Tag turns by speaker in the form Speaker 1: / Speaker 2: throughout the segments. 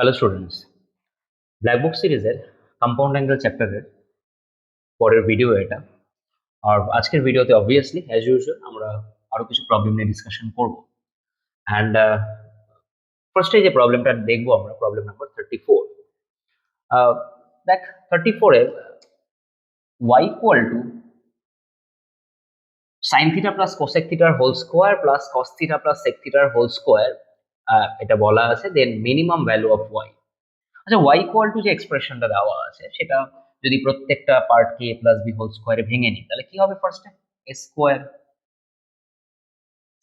Speaker 1: Hello students, black বুক সিরিজের compound angle চ্যাপ্টারের পরের ভিডিও এটা। আর আজকের ভিডিওতে অবভিয়াসলি অ্যাজ ইউজুয়াল আমরা আরো কিছু প্রবলেম নিয়ে ডিসকাশন করব। অ্যান্ড ফার্স্টে যে প্রবলেমটা দেখবো আমরা, প্রবলেম নাম্বার 34। দেখ 34 এ y equal to sine theta plus cosec থিটার whole square plus cos theta plus sec থিটার হোল স্কোয়ার, এটা বলা আছে। Then minimum value of y। আচ্ছা, y ইকুয়াল টু যে এক্সপ্রেশনটা দেওয়া আছে সেটা যদি প্রত্যেকটা পার্টকে a প্লাস বি হোল স্কোয়ারে ভেঙে নিই, তাহলে কি হবে? ফার্স্টে a square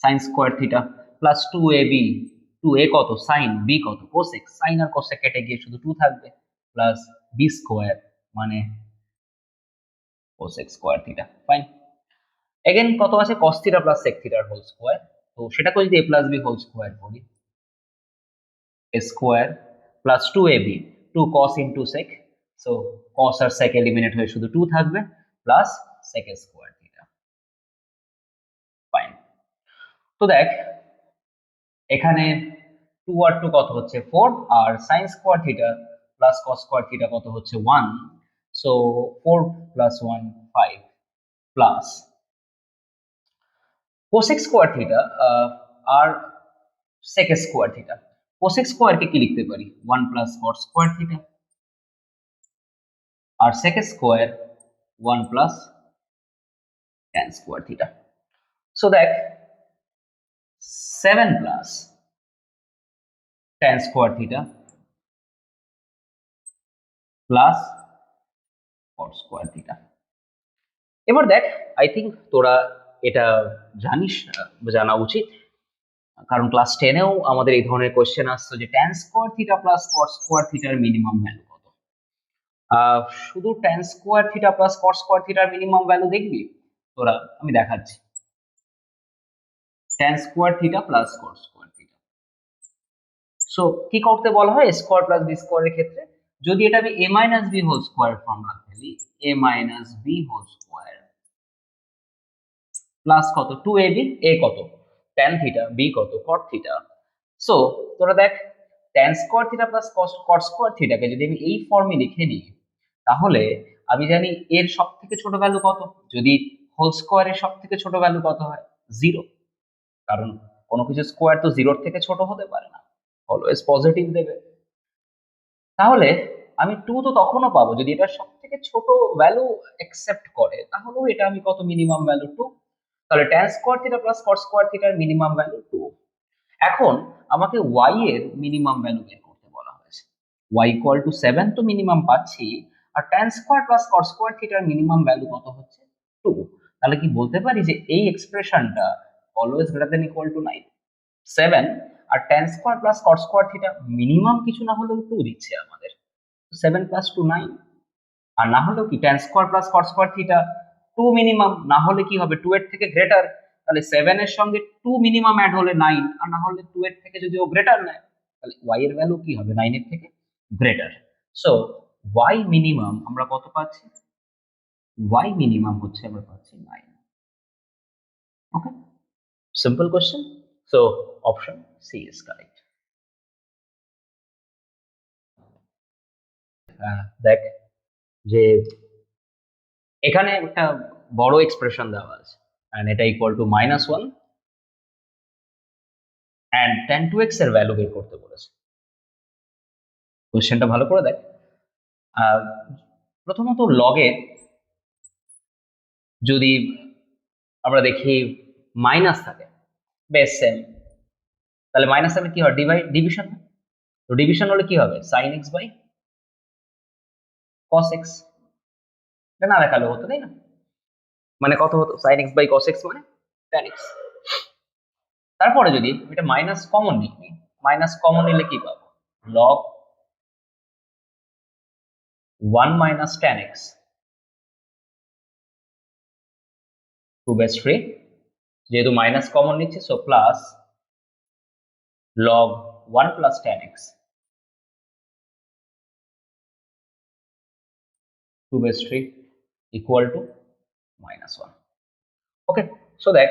Speaker 1: sine square theta plus 2ab, 2a কত সাইন, b কত কোসেক, সাইন আর কোসেক কেটে গিয়ে শুধু 2 থাকবে, প্লাস b স্কোয়ার মানে cosec square theta. Fine. Again কত আছে? cos থিটা প্লাস sec থিটার হোল স্কোয়ার। তো সেটাকে যদি a plus b whole square করি, a square plus 2ab, 2 cos into sec, so cos আর sec এলিমিনেট হয়ে শুধু 2 থাকবে, plus sec square theta. Fine. তো দেখ এখানে 2 আর 2 কত হচ্ছে 4, আর sin square theta plus cos square theta কত হচ্ছে 1, so 4 plus 1 5, plus cosec square theta আর sec স্কোয়ার থিটা। cosec স্কোয়ারকে কি লিখতে পারি? 1 প্লাস cos স্কোয়ার থিটা, আর sec স্কোয়ার 1 plus tan square theta. So দেখ 7 plus tan square theta plus cos square theta. এবার দেখ, আই থিঙ্ক তোরা এটা জানিস, জানা উচিত, কারণ ক্লাস 10-এও আমাদের এই ধরনের কোশ্চেন আসছে যে tan square theta plus cos square থিটার মিনিমাম ভ্যালু কত। শুধু tan square theta plus cos square থিটার মিনিমাম ভ্যালু দেখবি তোরা? আমি দেখাচ্ছি। tan square theta plus cos square theta. So কি করতে বলা হয়? স্কোয়ার প্লাস বি স্কোয়ারের ক্ষেত্রে যদি এটা আমি a minus B whole square formula ফেলি, a minus B whole square plus কত 2ab, a কত tan থিটা, b কত cot থিটা। সো তোরা দেখ tan square theta plus cot square থিটাকে যদি আমি এই ফর্মে লিখে নিই, তাহলে আমি জানি এর সব থেকে ছোট ভ্যালু কত। যদি হোল স্কোয়ারের সব থেকে ছোট ভ্যালু কত হয়? 0, কারণ কোনো কিছু স্কোয়ার তো 0-র থেকে ছোট হতে পারে না, অলওয়েজ পজিটিভ দেবে। তাহলে আমি 2 তো তখনও পাবো যদি এটা সব থেকে ছোট ভ্যালু অ্যাকসেপ্ট করে, তাহলেও এটা আমি কত মিনিমাম ভ্যালু 2। তাহলে tan square theta plus cot square থিটার মিনিমাম ভ্যালু 2। এখন আমাকে y এর মিনিমাম ভ্যালু বের করতে বলা হয়েছে। y ইকুয়াল টু 7 তো মিনিমাম পাচ্ছি, আর tan square plus cot square থিটার মিনিমাম ভ্যালু কত হচ্ছে? 2। তাহলে কি বলতে পারি যে এই এক্সপ্রেশনটা always greater than equal to 9? 7 আর tan square plus cot square theta minimum কিছু না হলেও 2 দিচ্ছে আমাদের, 7 প্লাস 2 9। আর না হলেও কি tan square plus cot square theta 2 minimum, না হলে কি হবে 2 এর থেকে গ্রেটার, তাহলে 7 এর সঙ্গে 2 মিনিমাম অ্যাড হলে 9, আর না হলে 2 এর থেকে যদি ও গ্রেটার নেয়, তাহলে y এর ভ্যালু কি হবে? 9 এর থেকে গ্রেটার। সো y মিনিমাম আমরা কত পাচ্ছি? y মিনিমাম হচ্ছে আমরা পাচ্ছি 9। Okay, simple question. So option C is correct. দেখ যে এখানে একটা বড় এক্সপ্রেশন দেওয়া আছে, and এটা equal to -1 and tan 2x এর ভ্যালু বের করতে বলেছে। কোশ্চেনটা ভালো করে দেখ। প্রথমত লগের যদি আমরা দেখি মাইনাস থাকে, বেশ সেম, তাহলে মাইনাস থাকলে কি হয়? ডিভিশন। তো ডিভিশন হলে কি হবে? sin x by cos x। এটা না দেখালে হতো, তাই না? মানে কত হতো? sin x by cos x মানে tan x। তারপরে যদি এটা মাইনাস কমন নিই, মাইনাস কমন নিলে কি পাবো? log 1 minus tan x, 2 base 3, যেহেতু মাইনাস কমন নিচ্ছে, so plus log 1 plus tan x, 2 base 3 equal to -1. Okay, so that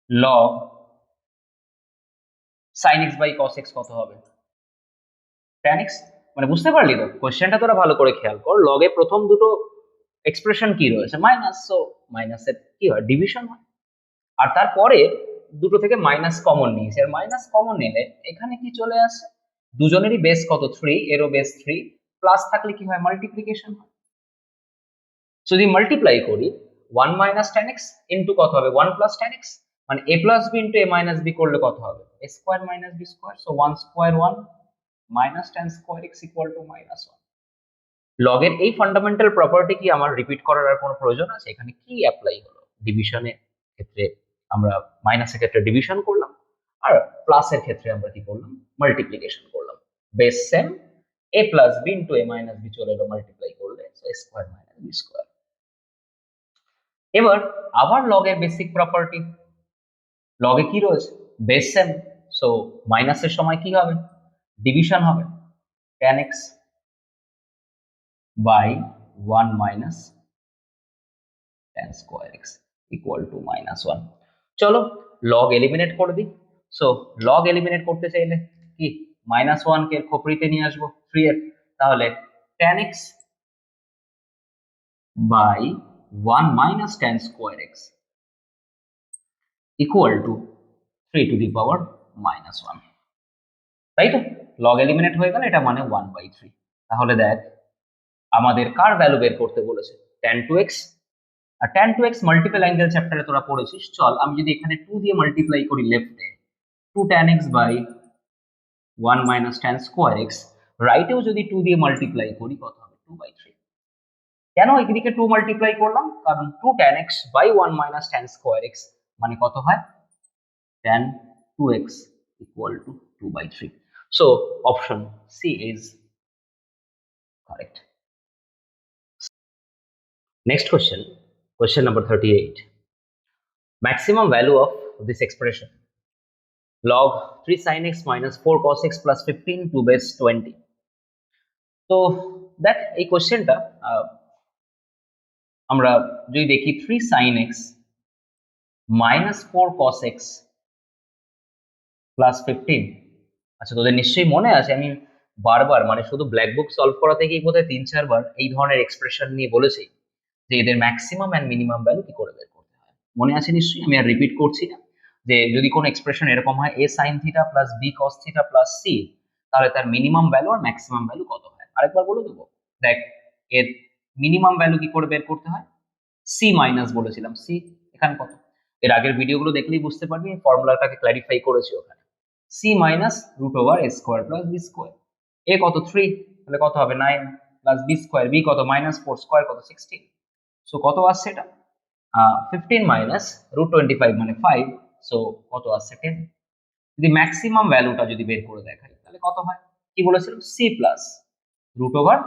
Speaker 1: log sin x by cos x কত হবে? tan x মানে বুঝতে পারলি তো কোশ্চেনটা তোরা ভালো করে খেয়াল কর, লগে প্রথম দুটো এক্সপ্রেশন কি রয়েছে মাইনাস, সো মাইনাসের কি হয় ডিভিশন হয়, আর তারপরে দুটো থেকে মাইনাস কমন নিয়েছে, আর মাইনাস কমন নিলে এখানে কি চলে আসে, দুজনেরই বেস কত 3, এরও বেস 3, প্লাস থাকলে কি হয় মাল্টিপ্লিকেশন হয়। যদি মাল্টিপ্লাই করি 1 মাইনাস tan x ইন্টু কত হবে 1 প্লাস tan x, মানে a plus b into a minus b করলে কত হবে a square minus b square, so 1 square 1 minus tan square x equal to minus 1। লগের এই ফান্ডামেন্টাল প্রপার্টি কি আমার রিপিট করার আর কোনো প্রয়োজন আছে? এখানে কি অ্যাপ্লাই হলো, ডিভিশনের ক্ষেত্রে আমরা মাইনাসের ক্ষেত্রে ডিভিশন করলাম, আর প্লাসের ক্ষেত্রে আমরা কি করলাম মাল্টিপ্লিকেশন করলাম, base same, a plus b into a minus b চলে এলো মাল্টিপ্লাই করলে, so a square minus b square. এবার আবার লগের বেসিক প্রপার্টি, লগে কি রয়েছে বেস সেম, সো মাইনাসের সময় কি হবে ডিভিশন হবে, tan x by 1 minus tan square x equal to minus 1। চলো লগ এলিমিনেট করে দিই। সো লগ এলিমিনেট করতে চাইলে কি মাইনাস 1 কে খোপড়িতে নিয়ে আসবো 3 এর, তাহলে tan x by 1 minus tan square x equal to 3 to the power minus 1, তাই তো লগ এলিমিনেট হয়ে গেল, এটা মানে 1/3। তাহলে দেখ আমাদের কার ভ্যালু বের করতে বলেছে tan 2x, আর tan 2x মাল্টিপল অ্যাঙ্গেল চ্যাপ্টারে তোরা পড়েছিস। চল আমি যদি এখানে 2 দিয়ে মাল্টিপ্লাই করি লেফটে 2 tan x by 1 minus tan square x, রাইটেও যদি 2 দিয়ে মাল্টিপ্লাই করি কত হবে 2/3। কেন এদিকে 2 মাল্টিপ্লাই করলাম, কারণ 2 tan x by 1 minus tan square x মানে কত হয় tan 2x equal to 2/3. So option C is correct. Next question, question number 38. Maximum value of this expression log 3 sin x minus 4 cos x plus 15 to base 20. তো দেখ এই কোশ্চেনটা আমরা যদি দেখি 3 sin x minus 4 cos x plus 15, আচ্ছা তোদের নিশ্চয়ই মনে আছে আমি বারবার মানে শুধু ব্ল্যাক বুক সলভ করা থেকেই বোধহয় 3-4 বার এই ধরনের এক্সপ্রেশন নিয়ে বলেছি যে এদের ম্যাক্সিমাম এন্ড মিনিমাম ভ্যালু কি করে বের করতে হয়। মনে আছে নিশ্চয়ই, আমি আর রিপিট করছি না। যে যদি কোনো এক্সপ্রেশন এরকম হয় a sin theta plus b cos theta plus c, তাহলে তার মিনিমাম ভ্যালু আর ম্যাক্সিমাম ভ্যালু কত হয় আরেকবার বলে দেবো। দেখ এর মিনিমাম ভ্যালু কি করে বের করতে হয়, c মাইনাস বলেছিলাম, c এখানে কত, এর আগের ভিডিওগুলো দেখলেই বুঝতে পারবি ফর্মুলাটাকে ক্ল্যারিফাই করেছি ওখানে, c minus root over a square plus b square, a কত 3 তাহলে কত হবে 9 প্লাস b স্কোয়ার, b কত মাইনাস 4 স্কোয়ার কত 16, সো কত আসছে এটা 15 মাইনাস রুট 25 মানে 5, সো কত আসছে 10। যদি ম্যাক্সিমাম ভ্যালুটা যদি বের করে দেখাই তাহলে কত হয়, কি বলেছিলাম c plus root over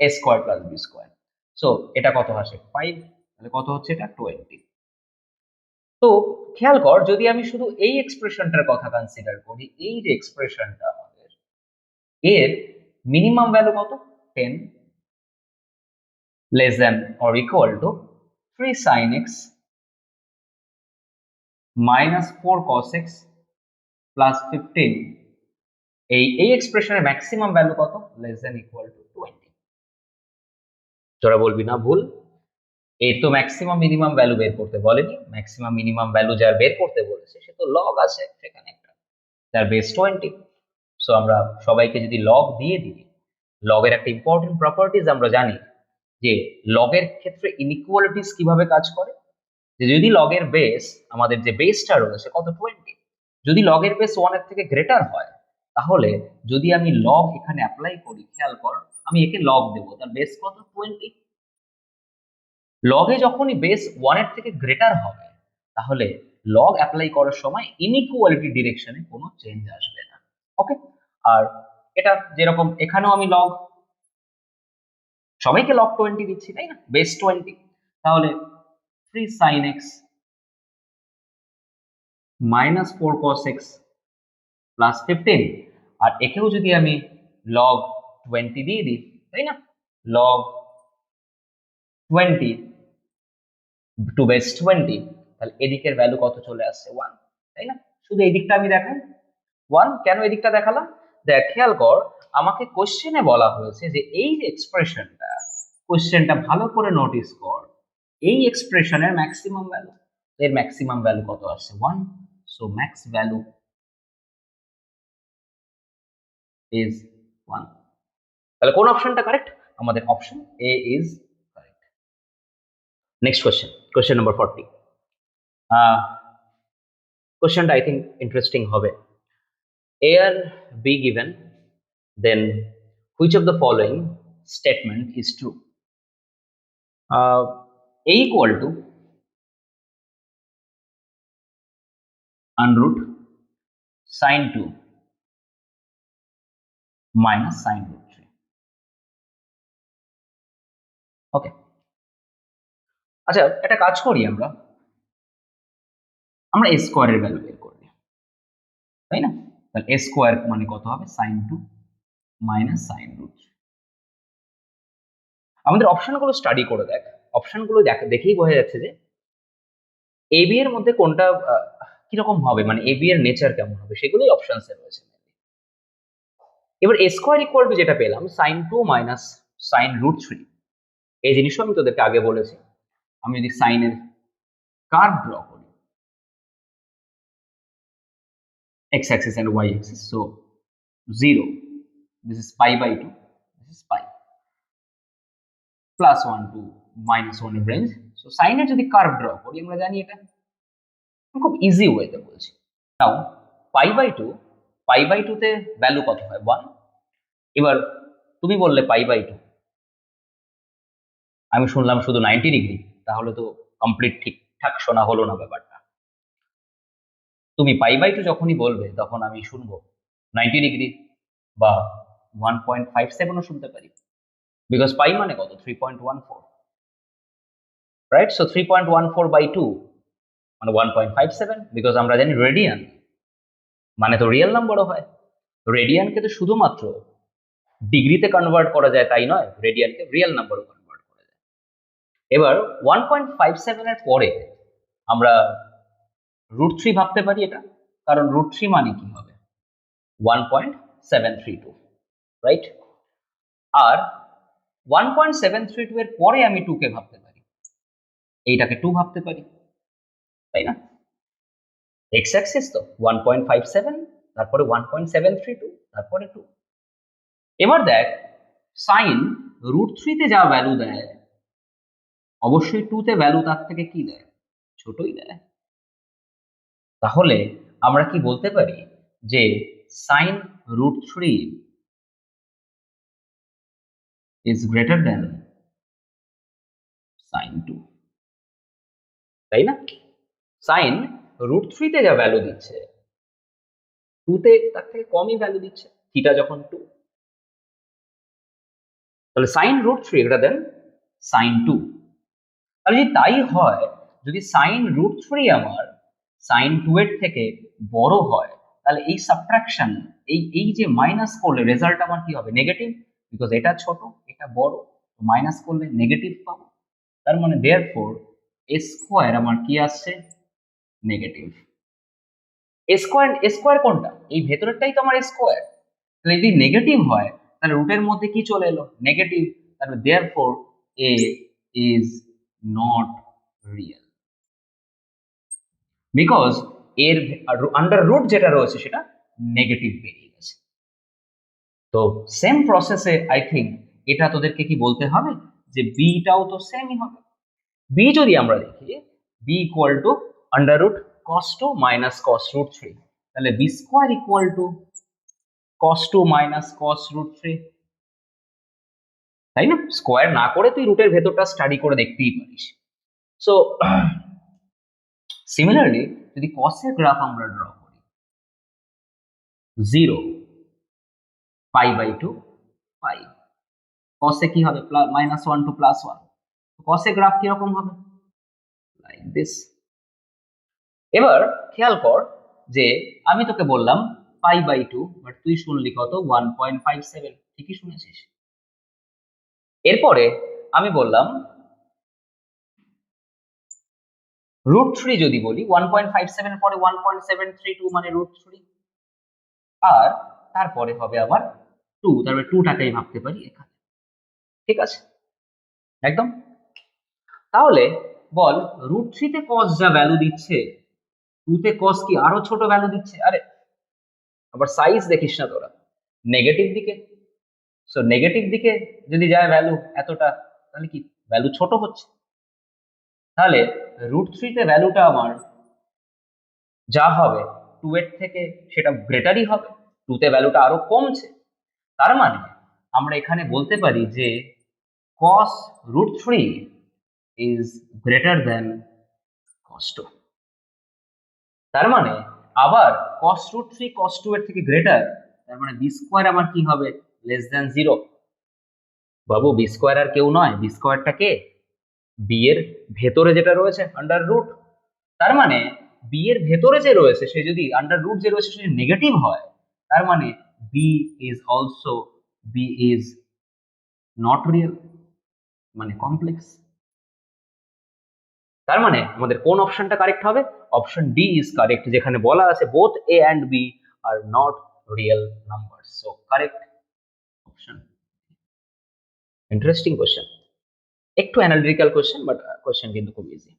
Speaker 1: a square plus b square, so এটা কত আসে 5, তাহলে কত হচ্ছে এটা 20। তো খেয়াল কর যদি আমি শুধু এই এক্সপ্রেশনটার কথা কনসিডার করি, এই যে এক্সপ্রেশনটা আমাদের এর মিনিমাম ভ্যালু কত 10 less than or equal to 3 sin x minus 4 cos x plus 15, এই এক্সপ্রেশনের ম্যাক্সিমাম ভ্যালু কত less than equal to 20। তোরা বলবি না ভুল, এর তো ম্যাক্সিমাম মিনিমাম ভ্যালু বের করতে বলেনি, ম্যাক্সিমাম মিনিমাম ভ্যালু যার বের করতে বলেছে সে তো লগ আছে সেখানে একটা, যার বেস 20। সো আমরা সবাইকে যদি লগ দিয়ে দিই, লগের একটা ইম্পর্টেন্ট প্রপার্টিজ আমরা জানি যে লগের ক্ষেত্রে ইনইকুয়ালিটিস কিভাবে কাজ করে, যে যদি লগের বেস আমাদের যে বেসটা রয়েছে কত 20, যদি লগের বেস 1 এর থেকে গ্রেটার হয় তাহলে যদি আমি লগ এখানে অ্যাপ্লাই করি, খেয়াল কর আমি একে লগ দেবো, তার বেস কত 20, লগে যখনই বেস 1 এর থেকে গ্রেটার হবে তাহলে লগ অ্যাপ্লাই করার সময় ইনইকুয়ালিটি ডিরেকশনে কোনো চেঞ্জ আসবে না। ওকে, আর এটা যেরকম এখানেও আমি লগ সবাইকে লগ 20 দিচ্ছি তাই না, বেস 20, তাহলে 3 sin x minus 4 cos x plus 15, আর একেও যদি আমি log 20 দিয়ে দিই তাই না, log 20 টু বেস 20, তাহলে এদিকের ভ্যালু কত চলে আসছে 1, তাই না। শুধু এই দিকটা আমি দেখাই 1, কেন এদিকটা দেখালাম, দেখ খেয়াল কর, আমাকে কোশ্চেনে বলা হয়েছে যে এই যে এক্সপ্রেশনটা, কোশ্চেনটা ভালো করে নোটিস কর, এই এক্সপ্রেশনের ম্যাক্সিমাম ভ্যালু, এর ম্যাক্সিমাম ভ্যালু কত আসছে 1, সো ম্যাক্স ভ্যালু ইজ 1। তাহলে কোন অপশনটা কারেক্ট? আমাদের option A is correct. Next question, question number 40। কোশ্চেনটা আই থিঙ্ক ইন্টারেস্টিং হবে। A and B given, then which of the following statement is true? A equal to under root sine 2 minus sine root 3. ওকে, আচ্ছা একটা কাজ করি, আমরা a স্কোয়ারের value বের করব, তাই না? তাহলে a স্কোয়ার মানে কত হবে? sine 2 minus sine root 3। আমাদের অপশনগুলো স্টাডি করে দেখ, অপশনগুলো দেখেই বোঝা যাচ্ছে যে এ বি এর মধ্যে কোনটা কিরকম হবে, মানে এ বি এর নেচার কেমন হবে, সেগুলোই অপশনসে রয়েছে। এবার এ স্কোয়ার ইকুয়াল টু যেটা পেলাম সাইন 2 মাইনাস সাইন রুট 3, এই জিনিসও আমি তোদেরকে আগে বলেছি। আমি যদি সাইনের কার্ভ ড্র করি, x axis and y axis, so 0, this is pi by 2, this is pi, plus 1 to minus 1 এর রেঞ্জ। সো সাইনের যদি কার্ভ ড্র করি, আমরা জানি এটা খুব ইজি ওয়েতে বলছি। নাও পাই বাই 2 তে ভ্যালু কত হয়? 1। এবার তুমি বললে পাই বাই 2, আমি শুনলাম শুধু 90 ডিগ্রি, তাহলে তো কমপ্লিট ঠিকঠাক শোনা হলো না ব্যাপারটা। তুমি পাই বাই 2 যখনই বলবে তখন আমি শুনবো 90 ডিগ্রি বা 1.57ও শুনতে পারি, বিকজ পাই মানে কত? 3.14, রাইট? সো 3.14 বাই 2 মানে 1.57, বিকজ আমরা জানি রেডিয়ান মানে তো রিয়েল নাম্বারও হয়। রেডিয়ানকে তো শুধুমাত্র ডিগ্রিতে কনভার্ট করা যায় তাই নয়, রেডিয়ানকে রিয়েল নাম্বারও কনভার্ট করা যায়। এবার 1.57 এর পরে আমরা √3 ভাবতে পারি এটা, কারণ √3 মানে কি হবে? 1.732, রাইট? আর 1.732 এর পরে আমি 2 কে ভাবতে পারি, এইটাকে 2 ভাবতে পারি, তাই না? এক্স অ্যাক্সিস তো 1.57, তারপরে 1.732, তারপরে 2। এবার দেখ সাইন √3 তে যা ভ্যালু দেয়, অবশ্যই 2 তে ভ্যালু তার থেকে কি দেয়? ছোটই দেয়। তাহলে আমরা কি বলতে পারি যে sign √3 is greater than sin 2, তাই না? সাইন √3 তে যা ভ্যালু দিচ্ছে, 2 তে তার থেকে কমই ভ্যালু দিচ্ছে, থিটা যখন 2। তাহলে সাইন √3 গ্রেটার দেন সাইন 2। তাহলে যদি তাই হয়, যদি সাইন √3 আমার সাইন 2 এর থেকে বড় হয়, তাহলে এই সাবট্রাকশন, এই যে মাইনাস করলে রেজাল্ট আমার কি হবে? নেগেটিভ, বিকজ এটা ছোট এটা বড়, মাইনাস করলে নেগেটিভ পাবো। তার মানে দেয়ারফর এ স্কোয়ার আমার কি আসছে? নেগেটিভ। এ স্কোয়ার কোনটা? এই ভেতরেরটাই তো আমার স্কোয়ার। তাহলে যদি নেগেটিভ হয়, তাহলে রুটের মধ্যে কি চলে এলো? নেগেটিভ। তাহলে therefore A is not real, because এর আন্ডার রুট যেটা রয়েছে সেটা নেগেটিভ বেরিয়ে গেছে। তো সেম প্রসেসে আই থিঙ্ক এটা তোদেরকে কি বলতে হবে যে বিটাও তো সেমই হবে। বি যদি আমরা দেখি, B equal to under root cos 2 minus cos root 3, তাহলে B square equal to cos 2 minus cos root 3, তাই না? স্কোয়ার না করে তুই রুটের ভেতরটা স্টাডি করে দেখতেই পারিস। সো সিমিলারলি যদি cos এর গ্রাফ আমরা ড্র করি, 0 পাই বাই 2 পাই, cos এ কি হবে? -1 টু +1, cos এর গ্রাফ কিরকম হবে? Like this. এবার খেয়াল কর যে আমি তোকে বললাম পাই বাই 2, বাট তুই শুনলি কত? 1.57, ঠিকই শুনেছিস। এরপরে আমি বললাম √3 যদি বলি, 1.57 এর পরে 1.732 মানে √3, আর তারপরে হবে আবার 2, তারপরে 2টাকেই ভাবতে পারি এখানে। ঠিক আছে, একদম। তাহলে বল √3 তে cos যা ভ্যালু দিচ্ছে, 2 তে cos কি আরো ছোট ভ্যালু দিচ্ছে? আরে আবার সাইজ দেখিস না তোরা, নেগেটিভ দিকে। সো নেগেটিভ দিকে যদি যায় ভ্যালু এতটা, তাহলে কি ভ্যালু ছোট হচ্ছে? তাহলে √3 তে ভ্যালুটা আমার যা হবে 2 এর থেকে সেটা গ্রেটারই হবে, 2 তে ভ্যালুটা আরো কমছে। তার মানে আমরা এখানে বলতে পারি যে cos √3 is greater than cos 2। তার মানে আবার cos √3 cos 2 এর থেকে গ্রেটার, তার মানে বি স্কোয়ার আমার কি হবে? Less than 0। বাবু বি স্কোয়ার আর কেউ নয়, বি স্কোয়ারটা কে? বি এর ভেতরে যেটা রয়েছে আন্ডার রুট। তার মানে বি এর ভেতরে যে রয়েছে সে যদি আন্ডার রুট যে রয়েছে সে নেগেটিভ হয়, তার মানে B is also, B is not real, মানে কমপ্লেক্স। তার মানে আমাদের কোন অপশনটা কারেক্ট হবে? অপশন ডি ইজ কারেক্ট, যেখানে বলা আছে both A and B are not real number. So correct option. Interesting question, একটু অ্যানালিটিক্যাল কোশ্চেন, বাট কোশ্চেন কিন্তু খুব ইজি।